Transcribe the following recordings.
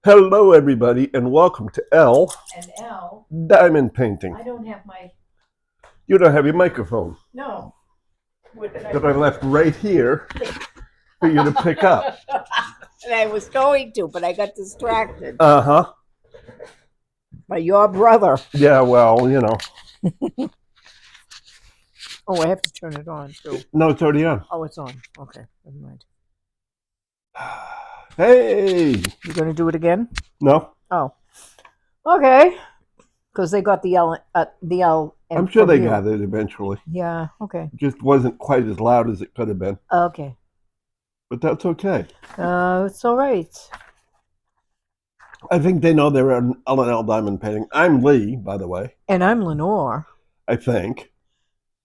Hello, everybody, and welcome to L And L, Diamond Painting. I don't have my, You don't have your microphone no. What did that I left right here for you to pick up. And I was going to, but I got distracted Uh-huh. by your brother. Yeah, well, Oh, I have to turn it on too. No, it's already on. Oh, it's on. Okay, never mind. Hey! You gonna do it again? No, Oh, okay. Because they got the L, I'm sure they got it eventually. Yeah. Okay. It just wasn't quite as loud as it could have been, Okay. but that's okay. It's all right. I think they know they're an L Diamond Painting. I'm Lee, by the way, And I'm Lenore. I think.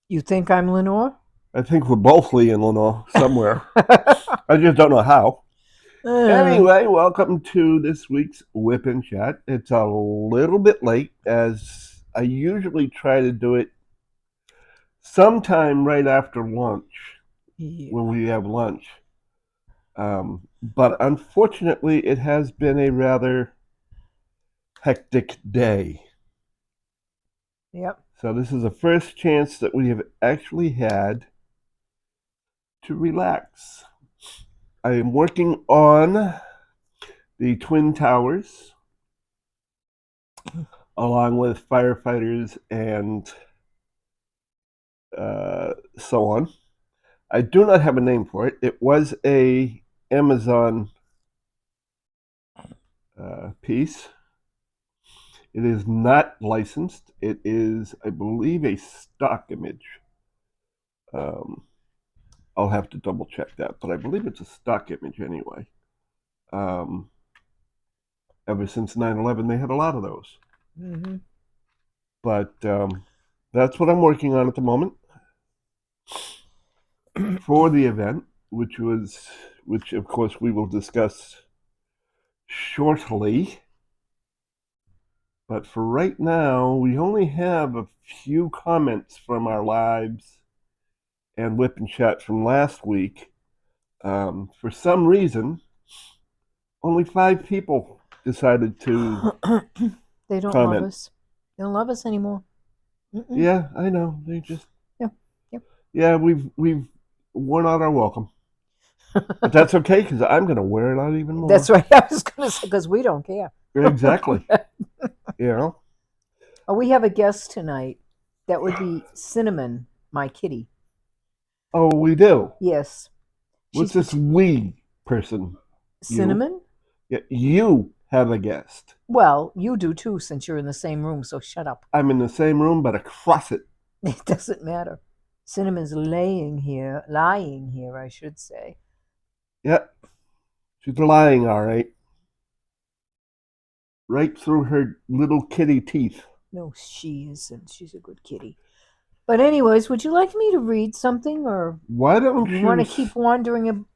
You think I'm Lenore? I think we're both Lee and Lenore somewhere. I just don't know how. Anyway, welcome to this week's Wip Chat. It's a little bit late, as I usually try to do it sometime right after lunch, when we have lunch. But unfortunately, it has been a rather hectic day. Yep. So this is the first chance that we have actually had to relax. I am working on the Twin Towers, along with firefighters and so on. I do not have a name for it. It was a Amazon piece. It is not licensed. It is, I believe, a stock image. I'll have to double check that, but I believe it's a stock image anyway. Ever since 9/11, they had a lot of those. Mm-hmm. But that's what I'm working on at the moment for the event, which of course we will discuss shortly. But for right now, we only have a few comments from our lives and Whip and Chat from last week. For some reason, only 5 people decided to They don't comment. love us. They don't love us anymore. Mm-mm. Yeah, I know. They just Yeah. we've worn out our welcome. But that's okay, because I'm going to wear it out even more. That's right. I was going to say, because we don't care. Exactly. Oh, we have a guest tonight. That would be Cinnamon, my kitty. Oh, we do? Yes. What's this we person? Cinnamon? Yeah, you have a guest. Well, you do too, since you're in the same room, so shut up. I'm in the same room, but across it. It doesn't matter. Cinnamon's lying here, I should say. Yep. She's lying, all right. Right through her little kitty teeth. No, she isn't. She's a good kitty. But anyways, would you like me to read something, or why don't you want to keep wandering?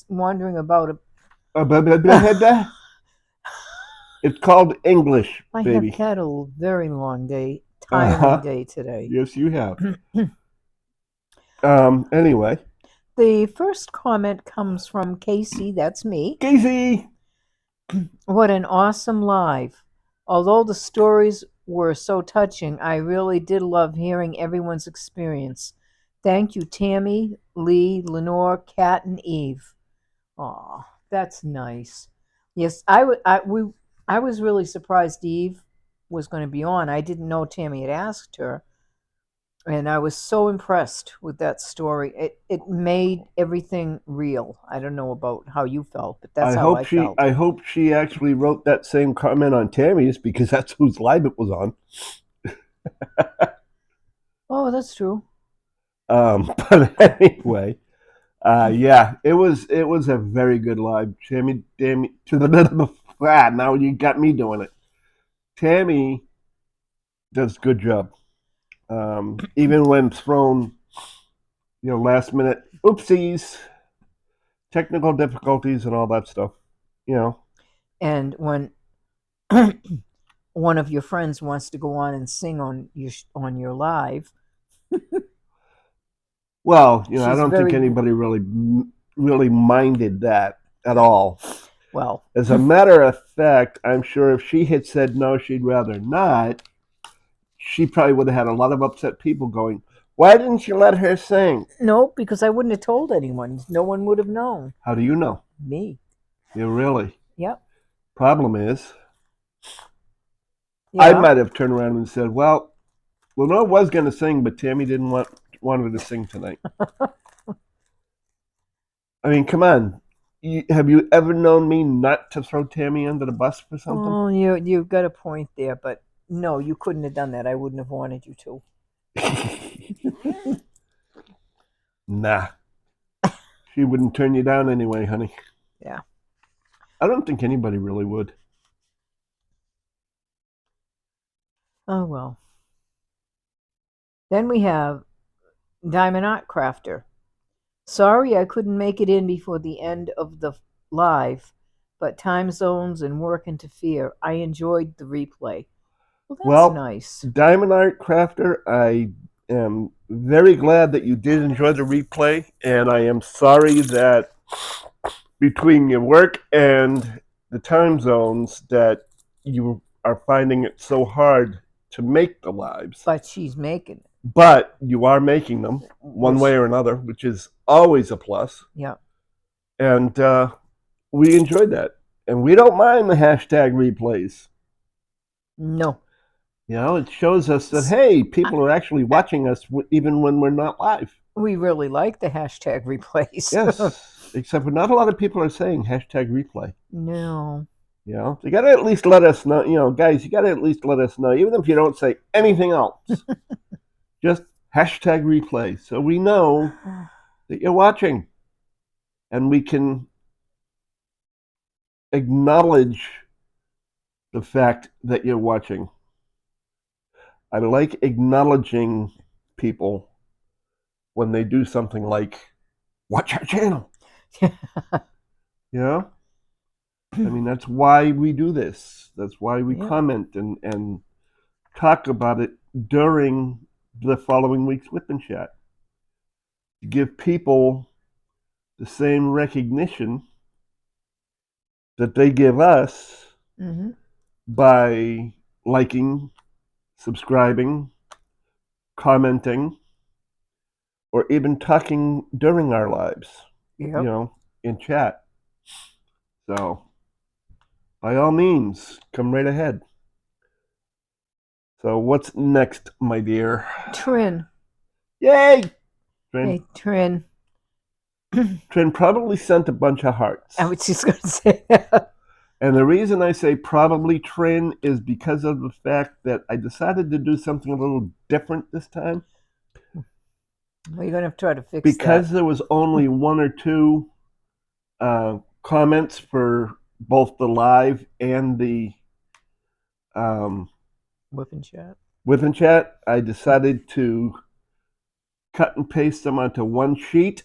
Wandering about. It's called English, baby. I have had a very long day, tiring day today. Yes, you have. Anyway. The first comment comes from Casey. That's me. Casey! What an awesome live. Although the stories were so touching, I really did love hearing everyone's experience. Thank you, Tammy, Lee, Lenore, Kat, and Eve. Aw, that's nice. Yes, I was really surprised Eve was going to be on. I didn't know Tammy had asked her. And I was so impressed with that story. It made everything real. I don't know about how you felt, but that's how I felt. I hope she actually wrote that same comment on Tammy's, because that's whose live it was on. Oh, that's true. But anyway, yeah, it was a very good live. Tammy, to the now you got me doing it. Tammy does a good job. Even when thrown, last minute oopsies, technical difficulties, and all that stuff. And when one of your friends wants to go on and sing on your live, well, I don't think anybody really minded that at all. Well, As a matter of fact, I'm sure if she had said no, she'd rather not, she probably would have had a lot of upset people going, "Why didn't you let her sing?" no, because I wouldn't have told anyone. No one would have known. How do you know? Me. You really? Yep. Problem is, I Yeah. might have turned around and said, "Well, Lenore was going to sing, but Tammy didn't want her to sing tonight." I mean, come on. Have you ever known me not to throw Tammy under the bus for something? Oh, you've got a point there, but no, you couldn't have done that. I wouldn't have wanted you to. Nah, she wouldn't turn you down anyway, honey. Yeah. I don't think anybody really would. Oh well. Then we have Diamond Art Crafter. Sorry I couldn't make it in before the end of the live, but time zones and work interfere. I enjoyed the replay. Well, that's Well, nice. Diamond Art Crafter, I am very glad that you did enjoy the replay, and I am sorry that between your work and the time zones that you are finding it so hard to make the lives. But she's making it. But you are making them one Which, way or another, which is always a plus. yeah. And we enjoyed that. And we don't mind the hashtag replays. No. You know, it shows us that, hey, people are actually watching us even when we're not live. We really like the hashtag replays. Yes, except for not a lot of people are saying hashtag replay. No. You know, you got to at least let us know, you know, guys, you got to at least let us know, even if you don't say anything else, just hashtag replay. So we know that you're watching and we can acknowledge the fact that you're watching. I like acknowledging people when they do something like watch our channel. You know? I mean, that's why we do this. That's why we Yeah. comment and talk about it during the following week's Wip Chat. To give people the same recognition that they give us Mm-hmm. by liking, subscribing, commenting, or even talking during our lives, you Yep. know, in chat. So, by all means, come right ahead. So, what's next, my dear? Trin. Yay! Trin. Hey, Trin. Trin probably sent a bunch of hearts. I was just going to say that. And the reason I say probably Trin is because of the fact that I decided to do something a little different this time. Well, you're going to have to try to fix Because that. there was only one or two comments for both the live and the Whip and chat. Within Chat, I decided to cut and paste them onto one sheet,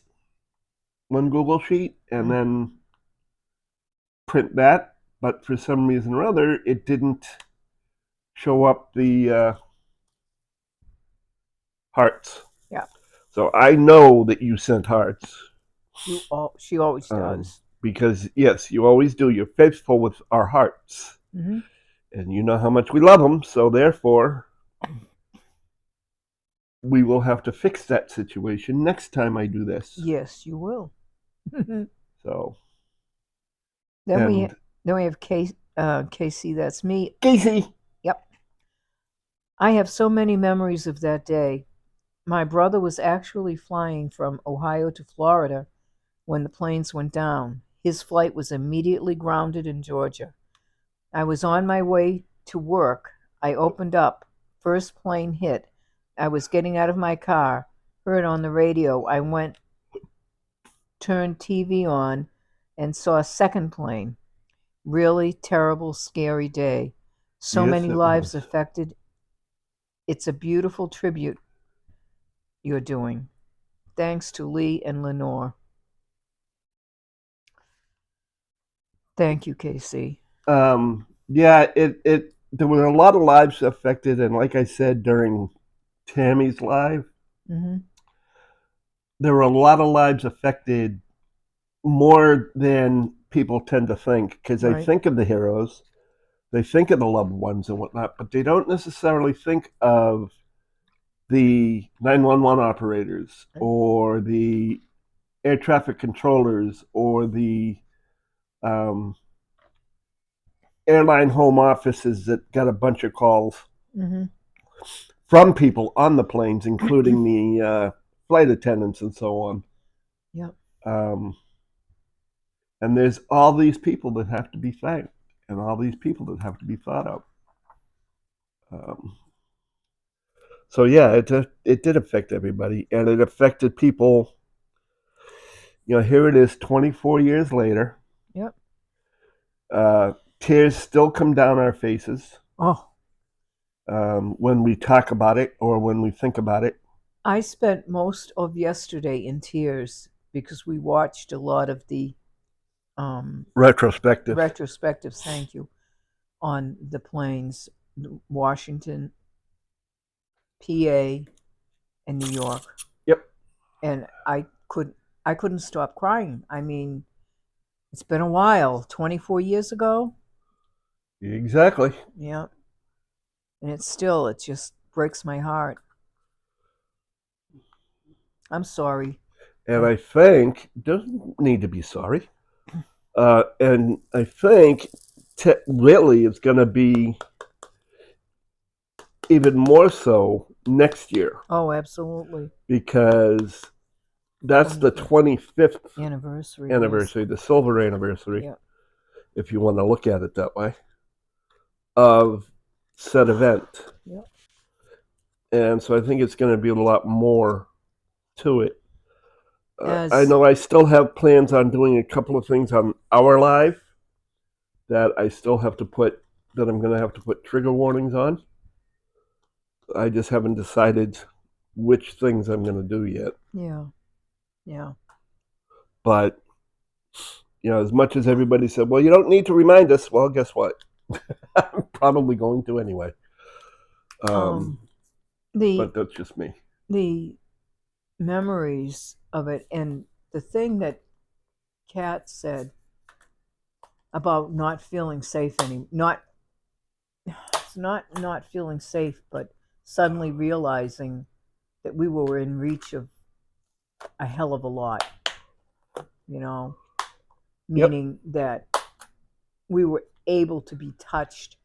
one Google sheet, and then print that. But for some reason or other, it didn't show up the hearts. Yeah. So I know that you sent hearts. She always does. Because, yes, you always do. You're faithful with our hearts. Mm-hmm. And you know how much we love them. So therefore, we will have to fix that situation next time I do this. Yes, you will. So. Then And we have Casey. That's me. Casey. Yep. I have so many memories of that day. My brother was actually flying from Ohio to Florida when the planes went down. His flight was immediately grounded in Georgia. I was on my way to work. I opened up. First plane hit. I was getting out of my car. Heard on the radio. I went, turned TV on, and saw a second plane. Really terrible, scary day. So Yes, many it lives was. affected. It's a beautiful tribute you're doing. Thanks to Lee and Lenore. Thank you, Casey. Yeah, it there were a lot of lives affected, and like I said during Tammy's live, Mm-hmm. there were a lot of lives affected more than people tend to think, because they Right. think of the heroes, they think of the loved ones and whatnot, but they don't necessarily think of the 911 operators or the air traffic controllers or the um, airline home offices that got a bunch of calls Mm-hmm. from people on the planes, including the flight attendants and so on. Yep. Um, and there's all these people that have to be thanked and all these people that have to be thought of. Um, so yeah, it did affect everybody, and it affected people. You know, here it is, 24 years later. Yep. Uh, Tears still come down our faces Oh, when we talk about it or when we think about it. I spent most of yesterday in tears because we watched a lot of the um, Retrospective. retrospectives. Thank you, on the planes, Washington, PA, and New York, Yep, and I couldn't stop crying. I mean, it's been a while. 24 years ago. exactly. Yeah, and it just breaks my heart. I'm sorry. And I think doesn't need to be sorry. And I think really it's going to be even more so next year Oh, absolutely. because that's the 25th Anniversary. Yes. anniversary, the silver anniversary, Yeah. if you want to look at it that way, of said event. Yeah. And so I think it's going to be a lot more to it. I As know I still have plans on doing a couple of things on our live that I still have to put, that I'm going to have to put trigger warnings on. I just haven't decided which things I'm going to do yet. Yeah. Yeah. But, you know, as much as everybody said, well, you don't need to remind us, well, guess what? I'm probably going to anyway. Um. The But that's just me. the memories of it, and the thing that Kat said about not feeling safe any not it's not feeling safe, but suddenly realizing that we were in reach of a hell of a lot, you know, Yep, meaning that we were able to be touched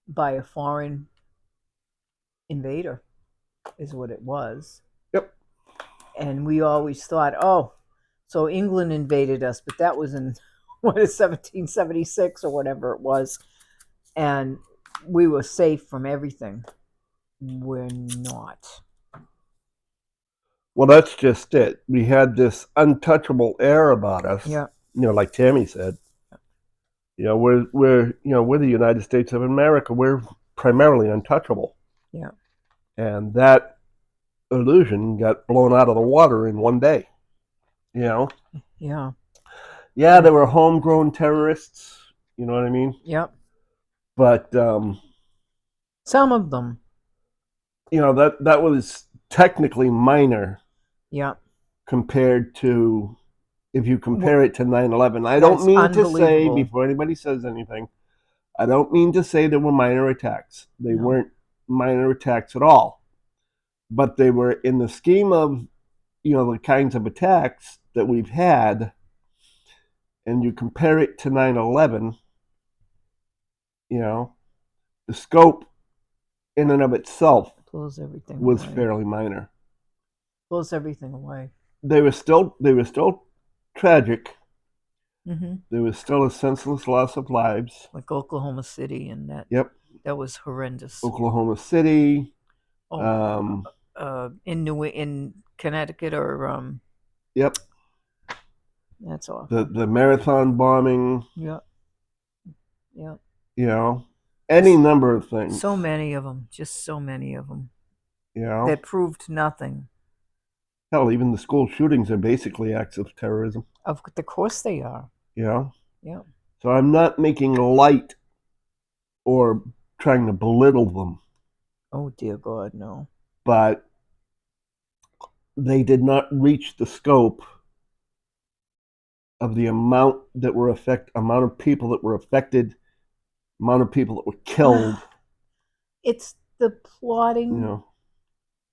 by a foreign invader, is what it was. yep. And we always thought, oh, so England invaded us, but that was in what is 1776 or whatever it was, and we were safe from everything. We're not. Well, that's just it. We had this untouchable air about us. Yeah, You know, like Tammy said. You know, we're the United States of America. We're primarily untouchable, yeah, and that illusion got blown out of the water in one day. You know, yeah, yeah, there were homegrown terrorists. You know what I mean? yep. But Some of them, you know that was technically minor yeah. compared to if you Well, compare it to 9/11. I don't that's mean to say unbelievable. before anybody says anything. I don't mean to say there were minor attacks. They No, weren't minor attacks at all, but they were in the scheme of the kinds of attacks that we've had, and you compare it to 9/11. You know, the scope in and of itself blows everything was away. fairly minor. Blows everything away. They were still tragic. Mm-hmm. There was still a senseless loss of lives. Like Oklahoma City, and Yep, that was horrendous. Oklahoma City. Oh, Um, in Connecticut, or yep, that's the awful. the marathon bombing. Yeah, yeah. You know, any number of So things. many of them, just so many of them You know, that proved nothing. hell, even the school shootings are basically acts of terrorism. Of course they are. You know, Yeah. so I'm not making light or trying to belittle them, Oh dear God, no. but they did not reach the scope of the amount of people that were affected, amount of people that were killed. It's the You plotting know,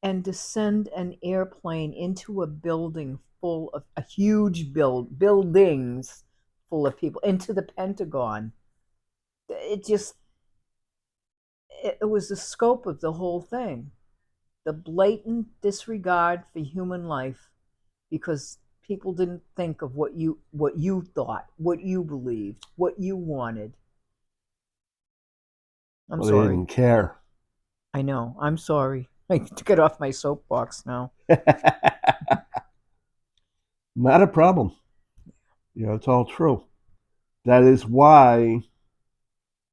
and to send an airplane into a building full of a huge buildings full of people into the Pentagon. It just it was the scope of the whole thing. The blatant disregard for human life because people didn't think of what you thought, what you believed, what you wanted. I'm well, they sorry. didn't care. I know. I'm sorry. I need to get off my soapbox now. Not a problem. It's all true. That is why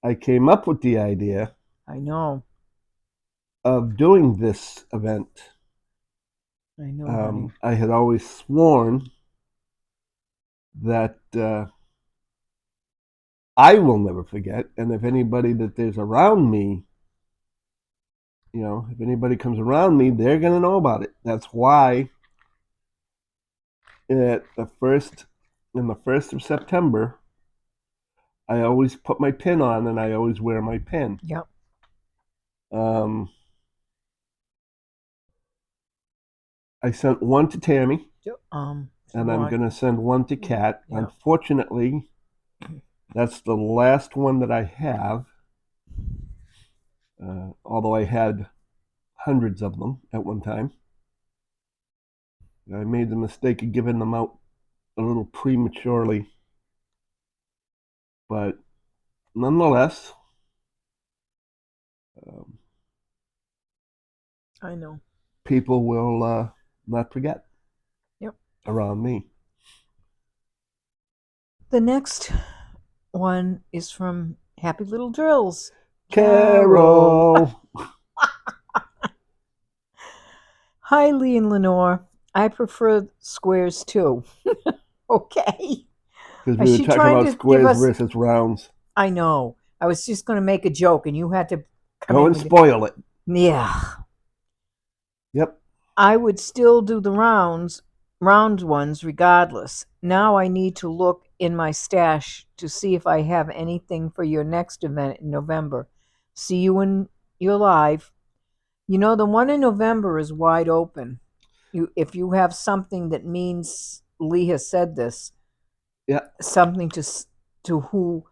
I came up with the idea I know. of doing this event. I know, honey. I had always sworn that I will never forget, and if anybody that there's around me, if anybody comes around me, they're gonna know about it. That's why at the first in the 1st of September, I always put my pin on, and I always wear my pin. Yep. Um, I sent one to Tammy, and I'm going to send one to Kat. Yep. Unfortunately, that's the last one that I have, although I had hundreds of them at one time. I made the mistake of giving them out a little prematurely, but nonetheless, um, I know. people will not forget. Yep. Around me. The next one is from Happy Little Drills. Carol. Hi, Lee and Lenore. I prefer squares too. Okay. Because Is we were she talking trying about to give squares us? versus rounds. I know. I was just going to make a joke, and you had to come Go in and with spoil it. Yeah. Yep. I would still do the round ones regardless. Now I need to look in my stash to see if I have anything for your next event in November. See you when you're live. The one in November is wide open. If you have something that means Lee has said this, Yeah. something to who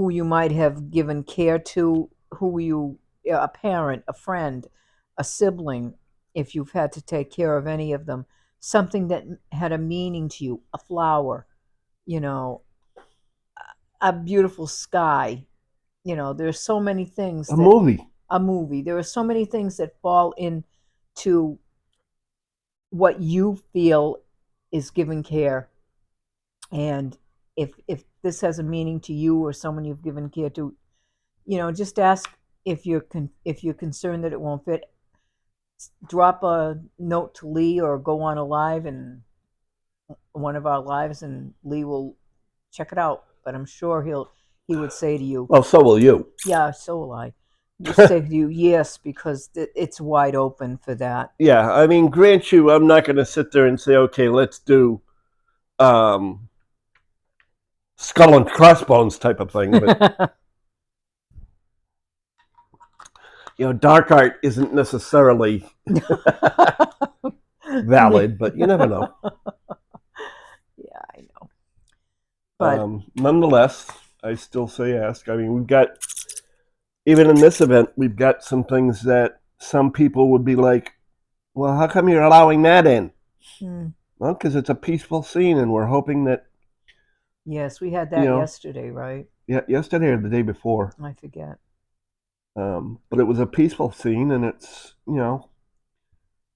you might have given care to, a parent, a friend, a sibling, if you've had to take care of any of them, something that had a meaning to you, a flower, you know, a beautiful sky. There's so many things A that movie. a movie. There are so many things that fall into what you feel is given care. And if this has a meaning to you or someone you've given care to, just ask if you're concerned that it won't fit. Drop a note to Lee or go on a live and one of our lives, and Lee will check it out. But I'm sure he would say to you, Well, so will you. "Yeah, so will I." We'll say to you, "Yes," because it's wide open for that. Yeah, I mean, grant you, I'm not going to sit there and say, okay, let's do skull and crossbones type of thing. But dark art isn't necessarily valid, but you never know. Yeah, I know. But nonetheless, I still say ask. I mean, we've got, even in this event, we've got some things that some people would be like, well, how come you're allowing that in? Well, because it's a peaceful scene, and we're hoping that. Yes, we had that yesterday, right? Yeah, yesterday or the day before. I forget. But it was a peaceful scene, and it's,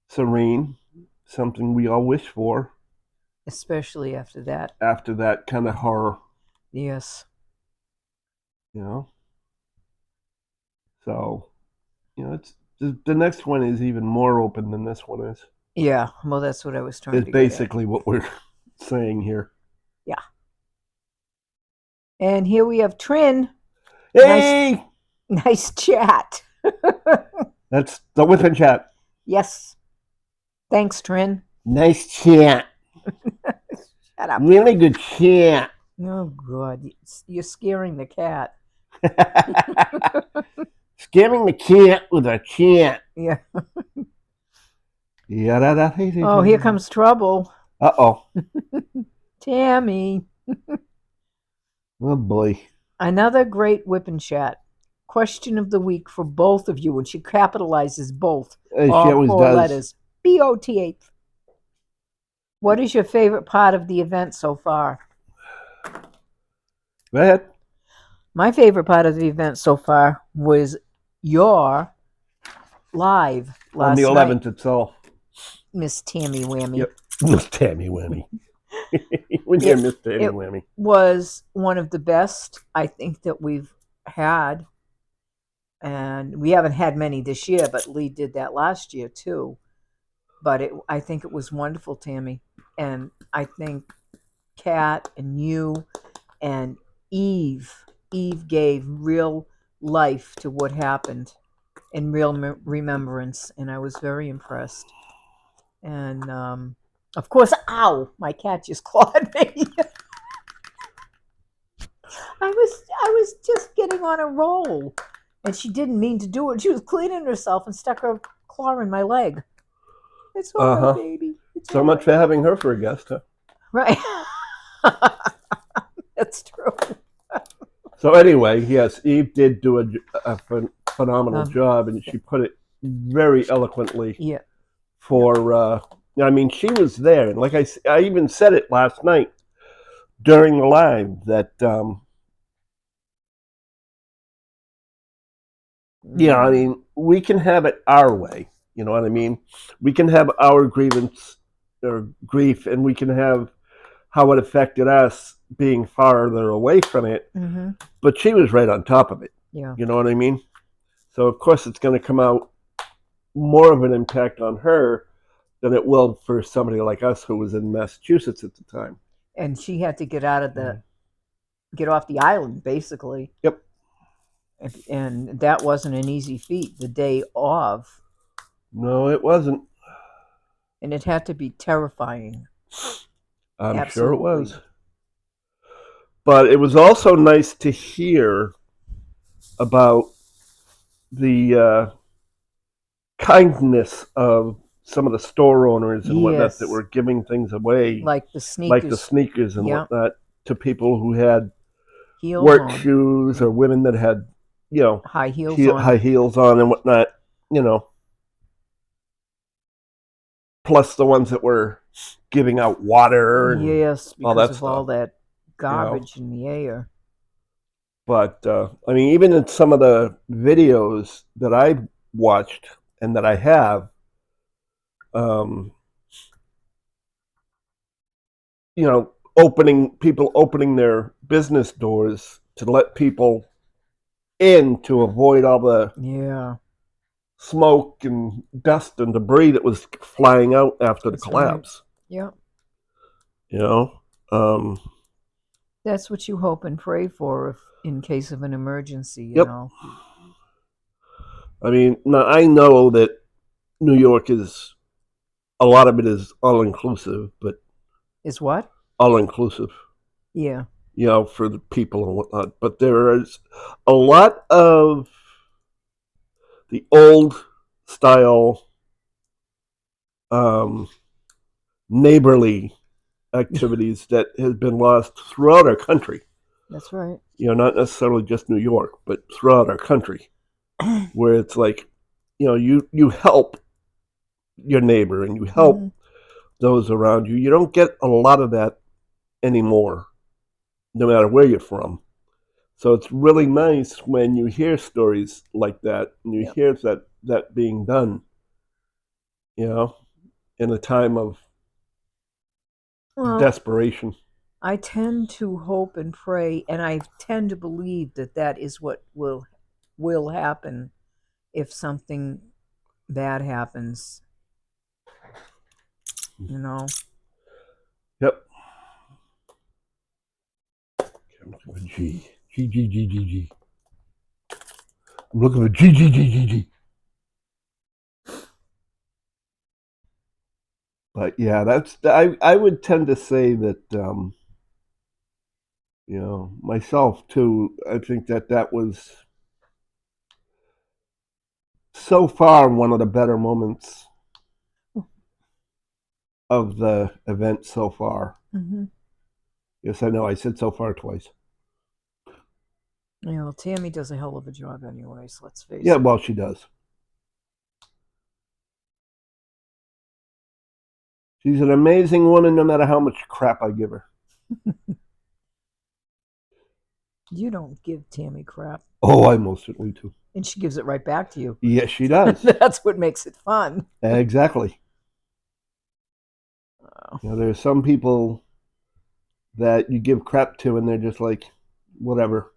serene, something we all wish for. Especially after that. After that kind of horror. Yes. So, it's the next one is even more open than this one is. Yeah, well, that's what I was trying It's to basically get at. what we're saying here. Yeah. And here we have Trin. Hey! Nice chat. That's the Wip Chat. Yes. Thanks, Trin. Nice chat. Shut up. Really good chat. Oh, God. You're scaring the cat. Scaring the cat with a chat. Yeah. Oh, here Uh comes trouble. oh. Tammy. Oh boy. Another great whip and chat. Question of the week for both of you, and she capitalizes both, She all always four does. letters. BOTH. What is your favorite part of the event so far? Go ahead. My favorite part of the event so far was your live On the last night, 11th itself. Miss Tammy Whammy. Yep. Miss Tammy Whammy. When you're It Miss Tammy it Whammy. was one of the best I think that we've had, and we haven't had many this year, but Lee did that last year too. But I think it was wonderful, Tammy, and I think Kat and you and Eve. Eve gave real life to what happened and real remembrance, and I was very impressed. And of course, ow! My cat just clawed me. I was just getting on a roll, and she didn't mean to do it. She was cleaning herself and stuck her claw in my leg. It's all right, baby. It's So all much right. for having her for a guest, huh? Right. That's true. So anyway, yes, Eve did do a phenomenal Um, job, and she put it very eloquently. Yeah. For I mean, she was there, and like I even said it last night during the live that yeah, I mean, we can have it our way. You know what I mean? We can have our grievance or grief, and we can have how it affected us being farther away from it. Mm-hmm. But she was right on top of it. Yeah. You know what I mean? So of course it's going to come out more of an impact on her than it will for somebody like us who was in Massachusetts at the time. And she had to get out of get off the island, basically. Yep. And that wasn't an easy feat the day of. No, it wasn't. And it had to be terrifying. I'm Absolutely. sure it was. But it was also nice to hear about the kindness of some of the store owners and whatnot that were giving things away, like the sneakers and yeah, whatnot, to people who had heels work on, shoes or women that had, high heels on. high heels on and whatnot, plus the ones that were giving out water and Yes, all because that of all stuff. that garbage in the air. But I mean, even in some of the videos that I've watched and that I have, um, people opening their business doors to let people in to avoid all the Yeah, smoke and dust and debris that was flying out after the that's right. collapse. Yeah, You know, that's what you hope and pray for if in case of an emergency. You yep. know, I mean, now I know that New York is a lot of it is all inclusive, but is what? all inclusive. Yeah. For the people and whatnot. But there is a lot of the old style neighborly activities that has been lost throughout our country. That's right. Not necessarily just New York, but throughout our country, where it's like, you help your neighbor and you help those around you. You don't get a lot of that anymore, no matter where you're from. So it's really nice when you hear stories like that and you hear that being done, in a time of desperation. I tend to hope and pray, and I tend to believe that is what will happen if something bad happens. You know. Yep. I'm looking for G. G, G, G, G, G. I'm looking for G, G, G, G, G. But yeah, I would tend to say that myself too. I think that was so far one of the better moments of the event so far. Mm-hmm. Yes, I know. I said so far twice. Yeah, well, Tammy does a hell of a job, anyways. Let's face Yeah, it. well, she does. She's an amazing woman, no matter how much crap I give her. You don't give Tammy crap, Oh, I most certainly do. and she gives it right back to you. Yes, she does. That's what makes it fun. Exactly. Oh. There's some people that you give crap to, and they're just like, whatever.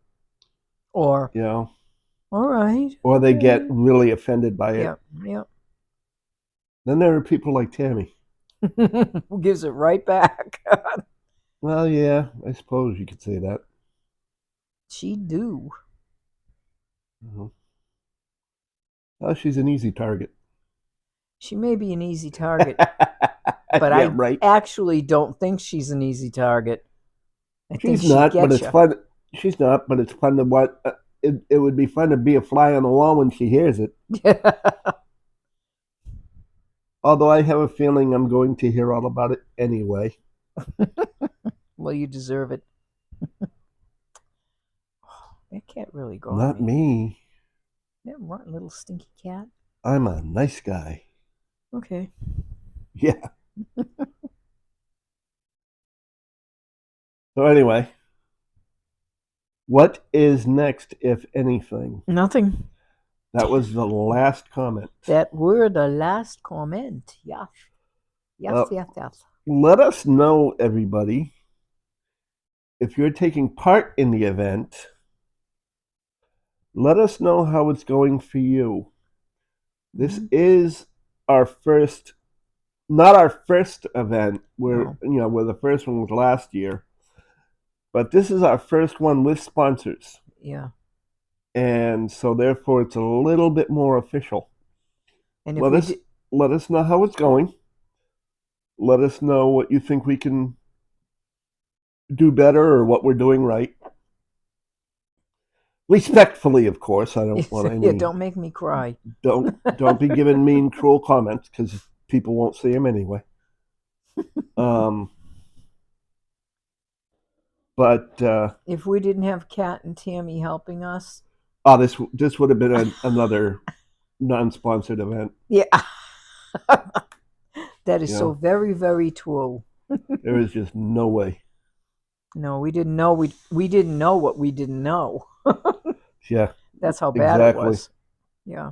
Or, You know, all right, or they get okay. really offended by it. Yep, yep. Then there are people like Tammy. Who gives it right back? Well, yeah, I suppose you could say that. She do. Mhm. Oh, she's an easy target. She may be an easy target, but Yeah, I right. actually don't think she's an easy target. I think She's she not, but gets it's you. fun. She's not, but it's fun to watch. It would be fun to be a fly on the wall when she hears it. Although I have a feeling I'm going to hear all about it anyway. Well, you deserve it. That cat really got Not me. me. That rotten little stinky cat. I'm a nice guy. Okay. Yeah. So anyway, what is next, if anything? Nothing. That was the last comment. That were the last comment. Yes. Yes, Well, yes, yes. let us know, everybody, if you're taking part in the event. Let us know how it's going for you. This Mm-hmm. is our first, not our first event. No. Where the first one was last year, but this is our first one with sponsors, Yeah. and so therefore it's a little bit more official. And if Let we us did, let us know how it's going. Let us know what you think we can do better or what we're doing right. Respectfully, of course. I don't want yeah, any. don't make me cry. Don't be giving mean, cruel comments because people won't see them anyway. Um, but If we didn't have Kat and Tammy helping us, this would have been another non-sponsored event. yeah, that is You so know, very, very true. there is just no way. No, we didn't know we didn't know what we didn't know. Yeah, That's how bad it exactly. was. Yeah.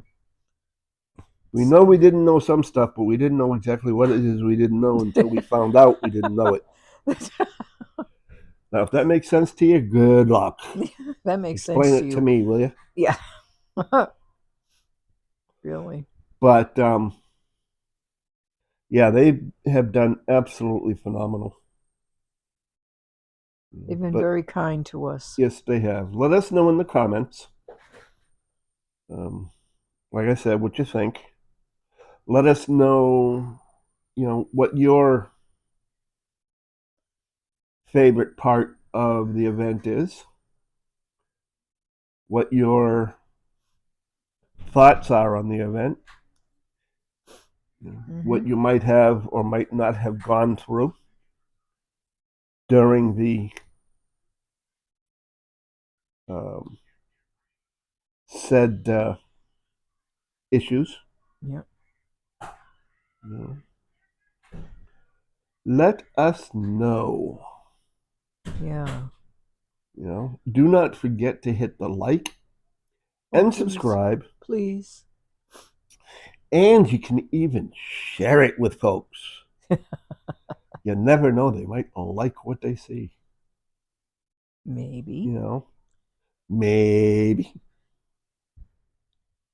We know So we didn't know some stuff, but we didn't know exactly what it is we didn't know until we found out we didn't know it. Now, if that makes sense to you, good luck. that makes Explain sense to it to you. me, will you? Yeah. Really. But yeah, they have done absolutely phenomenal. They've been But very kind to us. yes, they have. Let us know in the comments. Um, like I said, what you think. Let us know, what your favorite part of the event is, what your thoughts are on the event, Mm-hmm. what you might have or might not have gone through during the um, said issues. Yep. You know. Let us know. Yeah. Do not forget to hit the like Oh, and please. subscribe, Please. and you can even share it with folks. You never know; they might like what they see. Maybe. You know, maybe.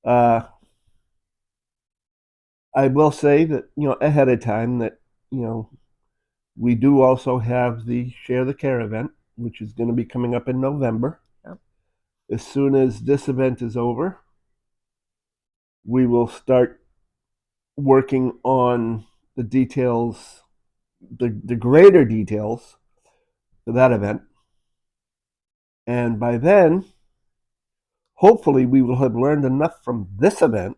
Uh, I will say that ahead of time that you know we do also have the Share the Care event, which is going to be coming up in November. Yep. As soon as this event is over, we will start working on the details, the greater details for that event. And by then, hopefully, we will have learned enough from this event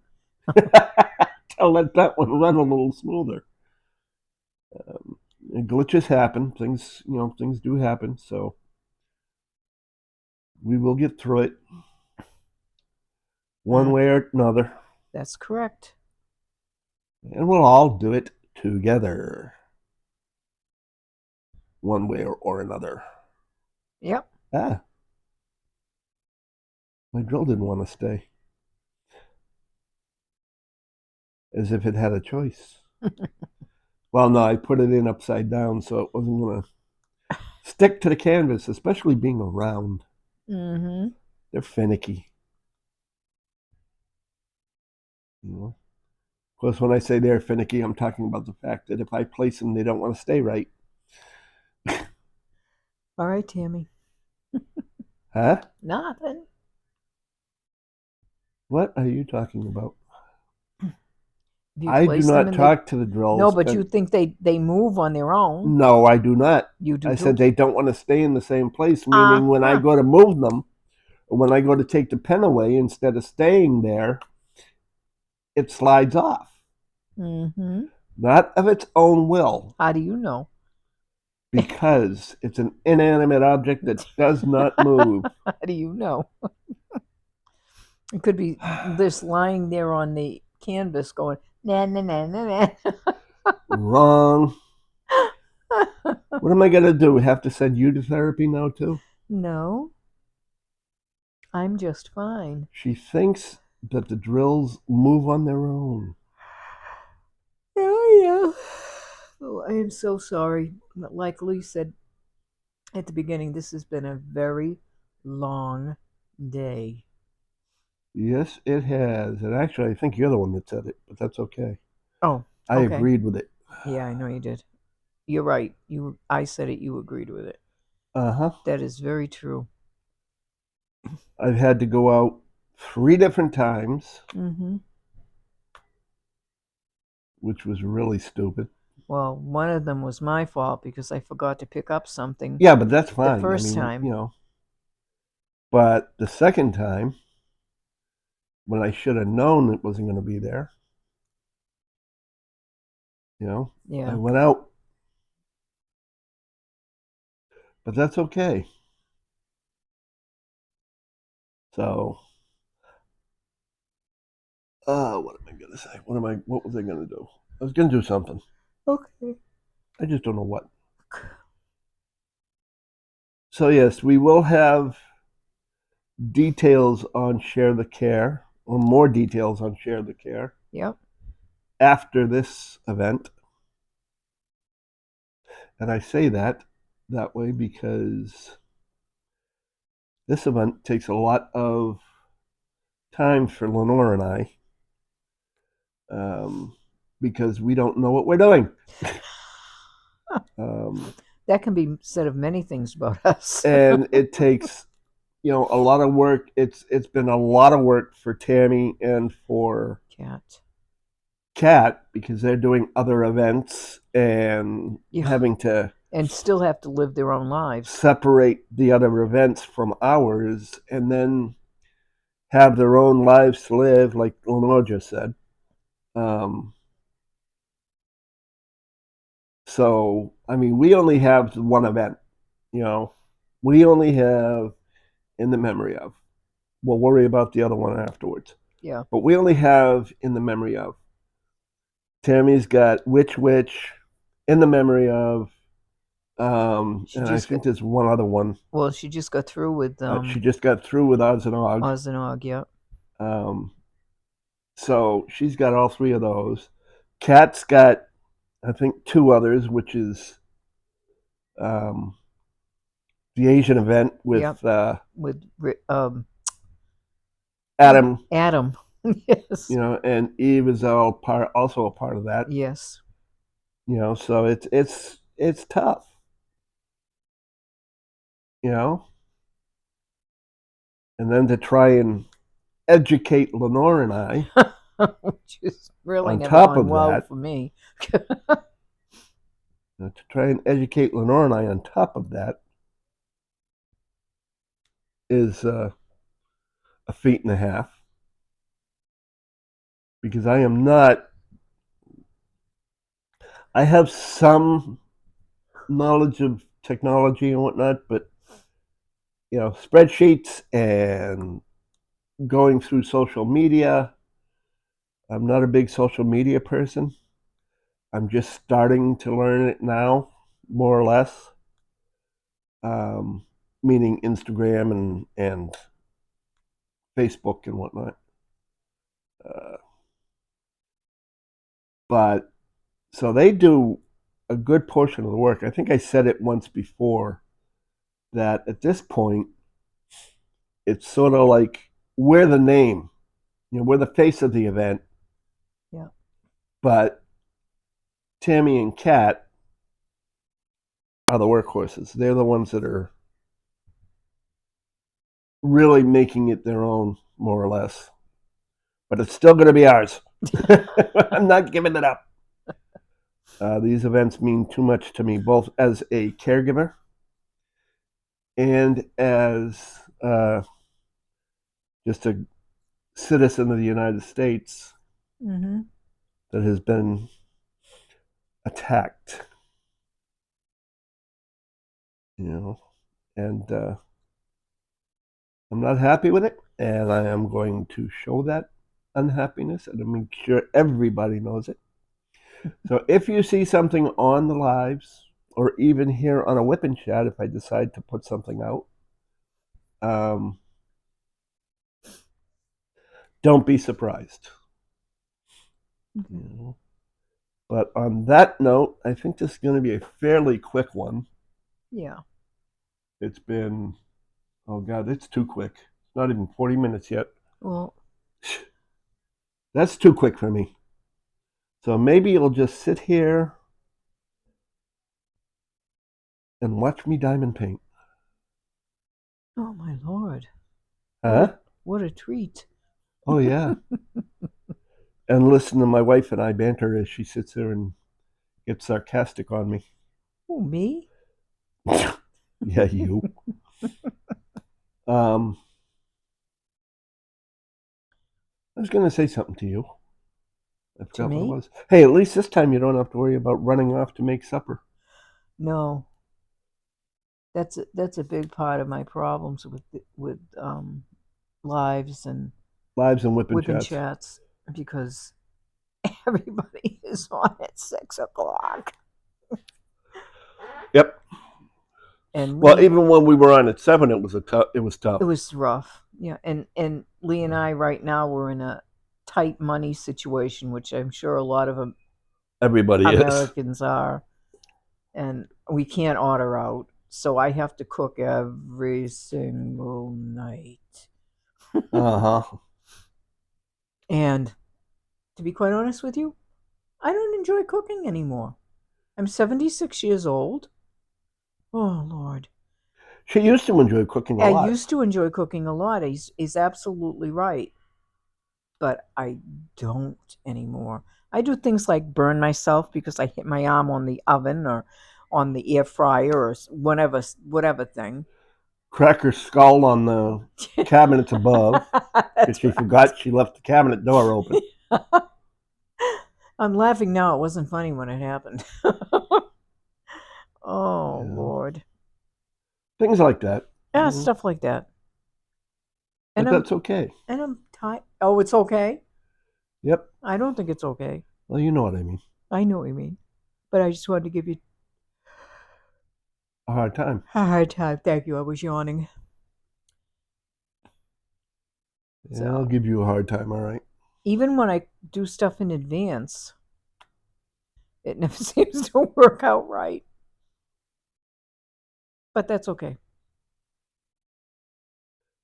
to let that one run a little smoother. Um, Glitches happen. Things do happen. So we will get through it one way or another, That's correct. and we'll all do it together, one way or another. Yep. Ah, my drill didn't want to stay, as if it had a choice. Well, no, I put it in upside down, so it wasn't going to stick to the canvas, especially being around. Mm-hmm. They're finicky. You know? Of course, when I say they're finicky, I'm talking about the fact that if I place them, they don't want to stay right. All right, Tammy. Huh? Nothing. What are you talking about? If you I do place them not and they talk to the no, drills. but you think they move on their own. No, I do not. You do I too. said they don't want to stay in the same place, meaning when I Uh-huh. go to move them, or when I go to take the pen away, instead of staying there, it slides off. Mm-hmm. Not of its own will, How do you know? because it's an inanimate object that does not move. How do you know? It could be this lying there on the canvas going, na na na na Wrong. na. What am I going to do? Have to send you to therapy now, too? No, I'm just fine. She thinks that the drills move on their own. Oh, yeah. Oh, I am so sorry. But like Lee said at the beginning, this has been a very long day. Yes, it has. And actually, I think you're the one that said it, but that's okay. Oh, I okay. agreed with it. Yeah, I know you did. You're right. I said it, you agreed with it. Uh-huh. That is very true. I've had to go out 3 different times, Mm-hmm. which was really stupid. Well, one of them was my fault because I forgot to pick up something Yeah, but that's the fine. I first mean, time. but the second time, when I should have known it wasn't going to be there, I Yeah. went out. But that's okay. So, what am I going to say? What was I going to do? I was going to do something. Okay. I just don't know what. So, yes, we will have details on Share the Care, or more details on Share the Care Yep. after this event. And I say that way because this event takes a lot of time for Lenore and I, because we don't know what we're doing. Um, That can be said of many things about us. and it takes a lot of work. It's been a lot of work for Tammy and for Cat. Kat, because they're doing other events and Yeah. having to And still have to live their own lives. separate the other events from ours, and then have their own lives to live, like Lenore just said. Um, so, I mean, we only have one event, we only have in the memory of. We'll worry about the other one afterwards. Yeah. But we only have in the memory of. Tammy's got Which in the memory of. And I think there's one other one. Well, she just got through with She just got through with Oz and Og. Oz and Og, yeah. So she's got all three of those. Kat's got, I think, two others, which is um, the Asian event with with Adam. Adam. Yes. And Eve is also a part of that. Yes. So it's tough. And then to try and educate Lenore and I which is really On never top gone of well that, for me. to try and educate Lenore and I on top of that is a feat and a half because I am not. I have some knowledge of technology and whatnot, but spreadsheets and going through social media. I'm not a big social media person. I'm just starting to learn it now, more or less. Um, Meaning Instagram and Facebook and whatnot. Uh, but so they do a good portion of the work. I think I said it once before that at this point, it's sort of like we're the name, we're the face of the event, Yeah. but Tammy and Kat are the workhorses. They're the ones that are really making it their own, more or less. But it's still going to be ours. I'm not giving it up. These events mean too much to me, both as a caregiver and as just a citizen of the United States Mm-hmm. that has been attacked, and I'm not happy with it, and I am going to show that unhappiness and to make sure everybody knows it. So if you see something on the lives, or even here on a Whip Chat, if I decide to put something out, um, don't be surprised. Okay. You know? But on that note, I think this is going to be a fairly quick one. Yeah. It's been, oh God, it's too quick. It's not even 40 minutes yet. Well, That's too quick for me. So maybe you'll just sit here and watch me diamond paint. oh my Lord. Huh? What a treat. Oh, yeah. And listen to my wife and I banter as she sits there and gets sarcastic on me. Oh, me? Yeah, you. I was going to say something to you. I To forgot what it me? was. Hey, at least this time you don't have to worry about running off to make supper. No. That's a big part of my problems with lives and Lives and whipping whipping chats. chats because everybody is on at 6 o'clock. Yep. And Well, Lee, even when we were on at 7, it was it tough. was rough. Yeah, and Lee and I right now we're in a tight money situation, which I'm sure a lot of Everybody is. Americans are, and we can't order out, so I have to cook every single night. Uh-huh. And to be quite honest with you, I don't enjoy cooking anymore. I'm 76 years old. Oh Lord. She used to enjoy cooking a I lot. used to enjoy cooking a lot. He's absolutely right, but I don't anymore. I do things like burn myself because I hit my arm on the oven or on the air fryer or whatever thing. Crack her skull on the cabinets above because That's she right. forgot she left the cabinet door open. I'm laughing now. It wasn't funny when it happened. Oh Yeah. Lord. Things like that. Yeah, stuff like that. And But I'm that's okay. and I'm tired. Oh, it's okay. Yep. I don't think it's okay. Well, you know what I mean. I know what you mean. But I just wanted to give you A hard time. a hard time. Thank you. I was yawning. Yeah, I'll So give you a hard time, all right. even when I do stuff in advance, it never seems to work out right. But that's okay.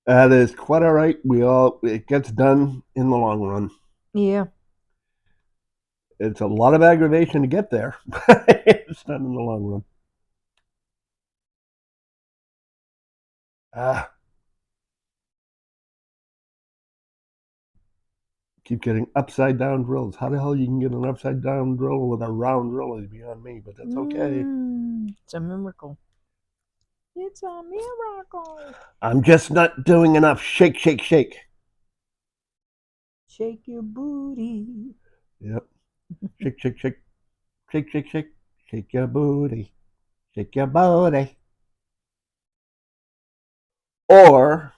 That is quite all right. It gets done in the long run. Yeah. It's a lot of aggravation to get there, but it's done in the long run. Ah, keep getting upside down drills. How the hell you can get an upside down drill with a round drill is beyond me, but that's okay. It's a miracle. It's a miracle. I'm just not doing enough shake, shake, shake. Shake your booty. Yep. Shake, shake, shake. Shake, shake, shake. Shake your booty. Shake your booty. Or,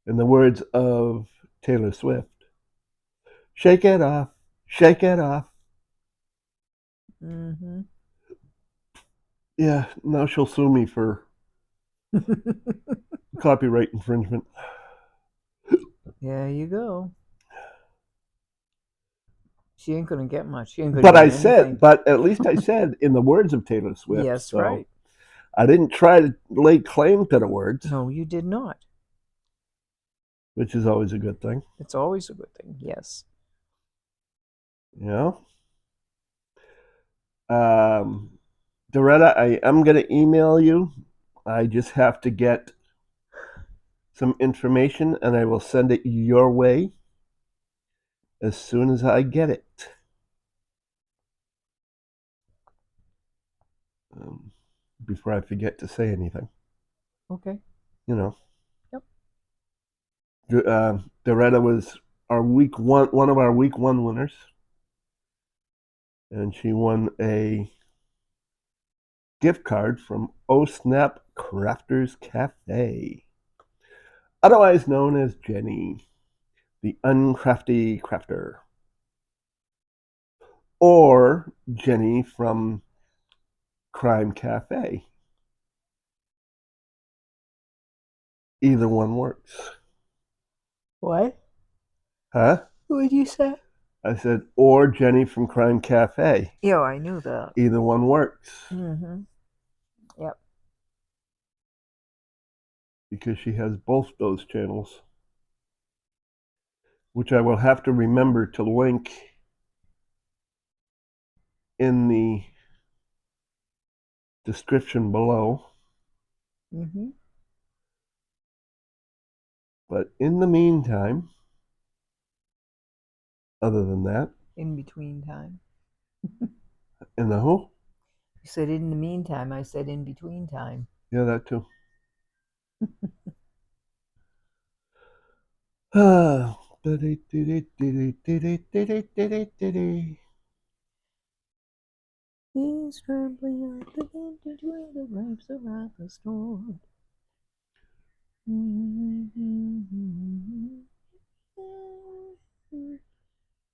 in the words of Taylor Swift, shake it off. Shake it off. Mm-hmm. Yeah, now she'll sue me for copyright infringement. There you go. She ain't gonna get much. She ain't gonna But get I anything. said, but at least I said in the words of Taylor Swift. Yes, So right. I didn't try to lay claim to the words, No, you did not. which is always a good thing. It's always a good thing. Yes. You know? Doretta, I am going to email you. I just have to get some information and I will send it your way as soon as I get it. Before I forget to say anything. Okay. You know. Yep. Doretta was our one of our week one winners. And she won a gift card from Oh Snap Crafters Cafe, otherwise known as Jenny, the uncrafty crafter, or Jenny from Crime Cafe. Either one works. What? Huh? What did you say? I said, or Jenny from Crime Cafe. Yeah, I knew that. Either one works. Mm-hmm. Yep. Because she has both those channels, which I will have to remember to link in the description below. Mm-hmm. But in the meantime, other than that, In between time. in the who? You said in the meantime. I said in between time. Yeah, that too. He's trampling up the vintage where the grapes are ripe for storm.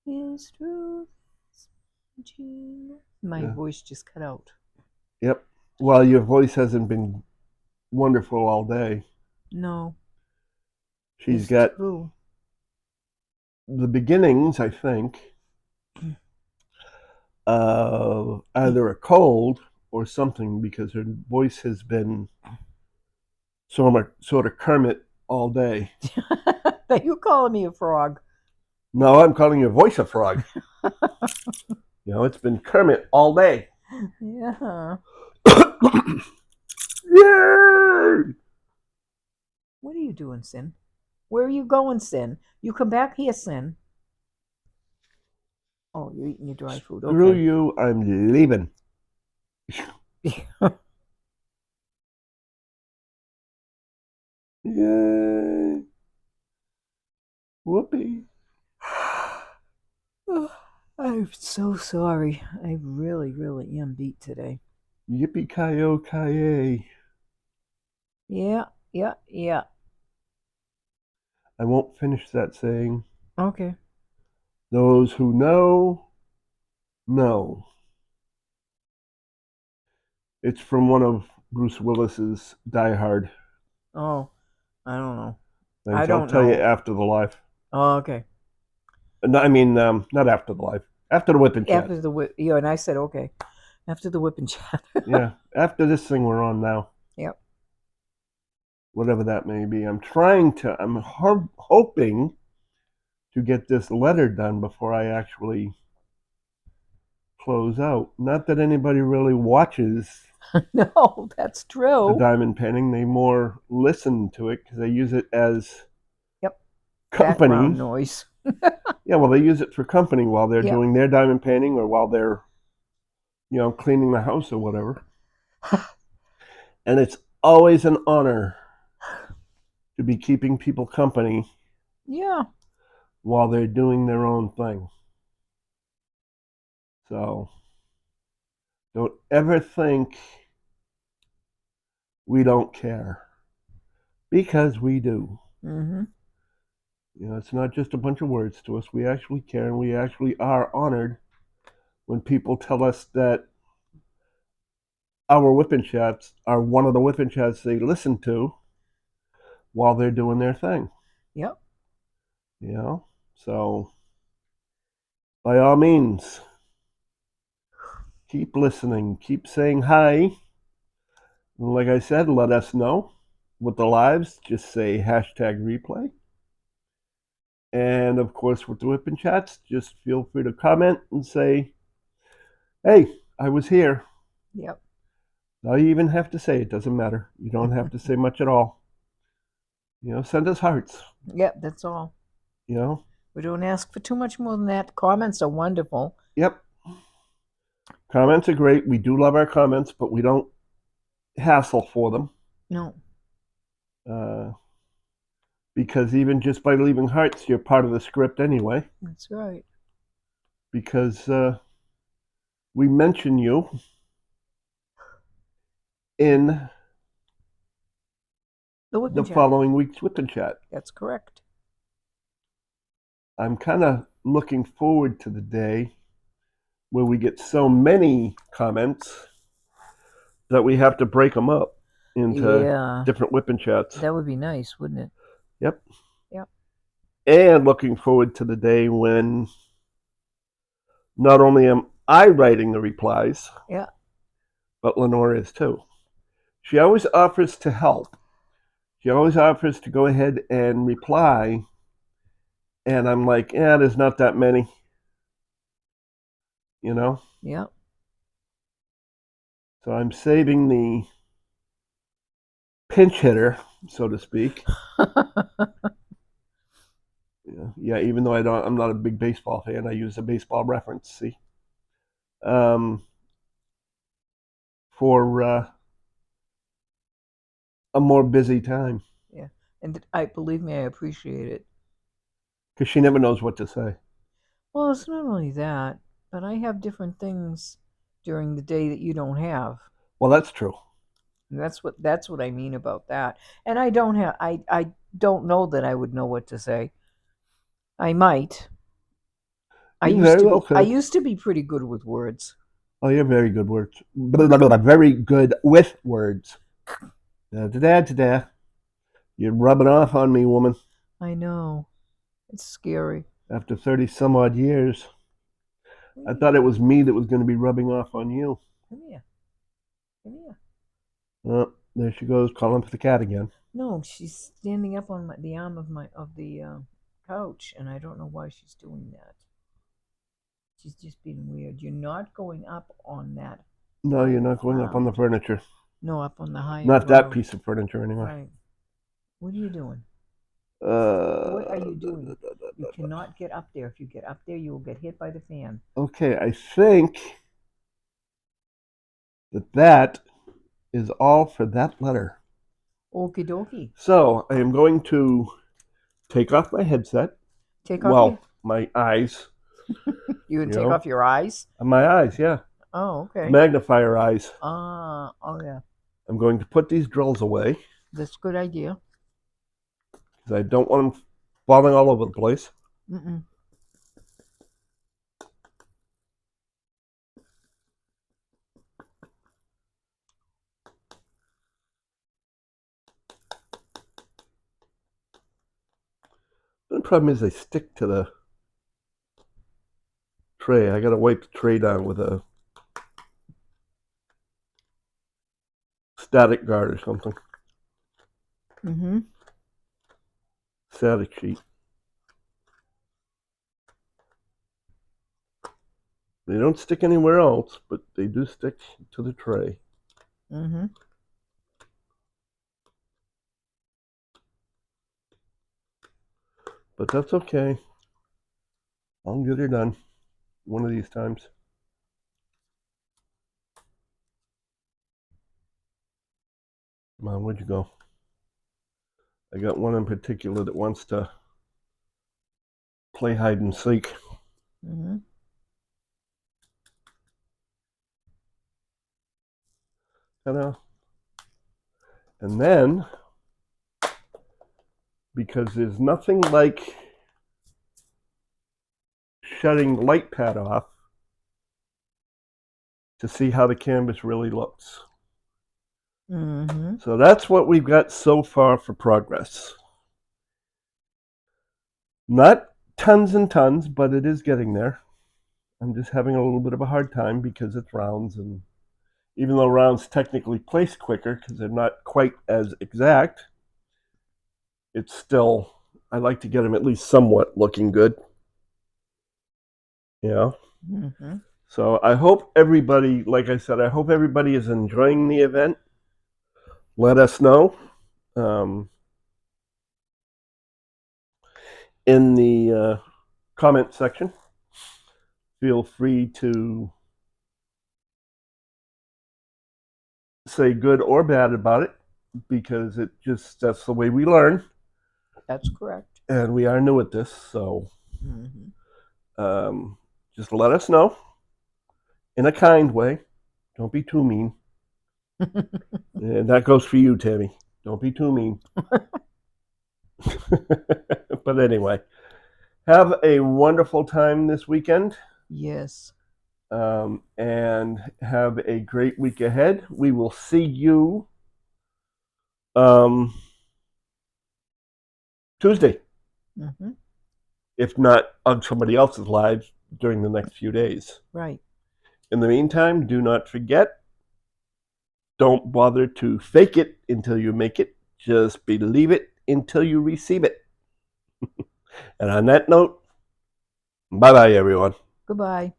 His truth is my Yeah. voice just cut out. Yep. Well, your voice hasn't been wonderful all day. No, She's it's got true. the beginnings, I think, of either a cold or something because her voice has been sort of Kermit all day. You calling me a frog? No, I'm calling your voice a frog. You know, it's been Kermit all day. Yeah. Yay! What are you doing, Sin? Where are you going, Sin? You come back here, Sin. Oh, you're eating your dry food. Screw Okay. you, I'm leaving. Yay! Whoopee. Oh, I'm so sorry. I really, really am beat today. Yippee-ki-yo-ki-yay. Yeah, yeah, yeah. I won't finish that saying. Okay. Those who know, know. It's from one of Bruce Willis's Die Hard Oh, I don't know. I things. I'll don't tell you know. after the live. Oh, okay. No, I mean, not after the live. After the whip and chat. After the whip, yeah, and I said okay. After the whip and chat. Yeah, after this thing we're on now. Yep. Whatever that may be. I'm hoping to get this letter done before I actually close out. Not that anybody really watches No, that's the true. diamond painting. They more listen to it because they use it as Yep. company Background noise. Yeah, well, they use it for company while they're Yep. doing their diamond painting or while they're, cleaning the house or whatever. And it's always an honor to be keeping people company Yeah. while they're doing their own thing. So don't ever think we don't care because we do. Mm-hmm. It's not just a bunch of words to us. We actually care, and we actually are honored when people tell us that our whipping chats are one of the whipping chats they listen to while they're doing their thing. Yep. You know, so by all means, keep listening, keep saying hi. Like I said, let us know with the lives. Just say hashtag replay. And of course, with the whipping chats, just feel free to comment and say, hey, I was here. Yep. All you even have to say, it doesn't matter. You don't have to say much at all. Send us hearts. Yep. That's all. You know, We don't ask for too much more than that. Comments are wonderful. yep. Comments are great. We do love our comments, but we don't hassle for them. No. Uh, because even just by leaving hearts, you're part of the script anyway. That's right. Because we mention you in The whipping the chat. following week's whipping chat. That's correct. I'm kind of looking forward to the day where we get so many comments that we have to break them up into Yeah. different whipping chats. That would be nice, wouldn't it? Yep. Yep. And looking forward to the day when not only am I writing the replies, Yeah. but Lenore is too. She always offers to help. She always offers to go ahead and reply. And I'm like, yeah, there's not that many, you know? Yep. So I'm saving the pinch hitter, so to speak. Yeah, even though I'm not a big baseball fan, I use a baseball reference, see? Um, for a more busy time. Yeah. And I believe me, I appreciate it. Because she never knows what to say. Well, it's not only that, but I have different things during the day that you don't have. Well, that's true. And that's what I mean about that. And I don't know that I would know what to say. I might. I You used very to well be I could. used to be pretty good with words. Oh, you're very good words. Very good with words. Da-da-da-da-da. You're rubbing off on me, woman. I know. It's scary. After 30 some odd years, What are I you thought it doing? was me that was going to be rubbing off on you. Come here. Come here. Oh, there she goes, calling for the cat again. No, she's standing up on the arm of the couch, and I don't know why she's doing that. She's just being weird. You're not going up on that No, you're higher not going up on the ground. furniture. No, up on the higher Not that ground. piece of furniture, anyway. Right. What are you doing? What are Uh, you doing? You cannot get up there. If you get up there, you will get hit by the fan. okay, I think that is all for that letter. Okie dokie. So I am going to take off my headset. Take off your. Well, my eyes, You can you take know, off your eyes. my eyes, yeah, Oh, the okay. magnifier eyes. Oh yeah. I'm going to put these drills away That's a good idea. because I don't want them falling all over the place. Mm-mm. The problem is they stick to the tray. I got to wipe the tray down with a static guard or something. Mm-hmm. Static sheet. They don't stick anywhere else, but they do stick to the tray. Mm-hmm. But that's okay. I'll get her done one of these times. Come on, where'd you go? I got one in particular that wants to play hide and seek. Mm-hmm. Ta-da. And then, because there's nothing like shutting the light pad off to see how the canvas really looks. Mm-hmm. So that's what we've got so far for progress. Not tons and tons, but it is getting there. I'm just having a little bit of a hard time because it's rounds, and even though rounds technically place quicker because they're not quite as exact, it's still, I like to get them at least somewhat looking good. Yeah. Mm-hmm. So I hope everybody, like I said, I hope everybody is enjoying the event. Let us know in the comment section. Feel free to say good or bad about it because that's the way we learn. That's correct. And we are new at this, so Mm-hmm. just let us know in a kind way. Don't be too mean. And that goes for you, Tammy. Don't be too mean. But anyway, have a wonderful time this weekend. Yes. And have a great week ahead. We will see you Tuesday, Mm-hmm. if not on somebody else's live during the next few days. Right. In the meantime, do not forget, don't bother to fake it until you make it. Just believe it until you receive it. And on that note, bye bye, everyone. Goodbye.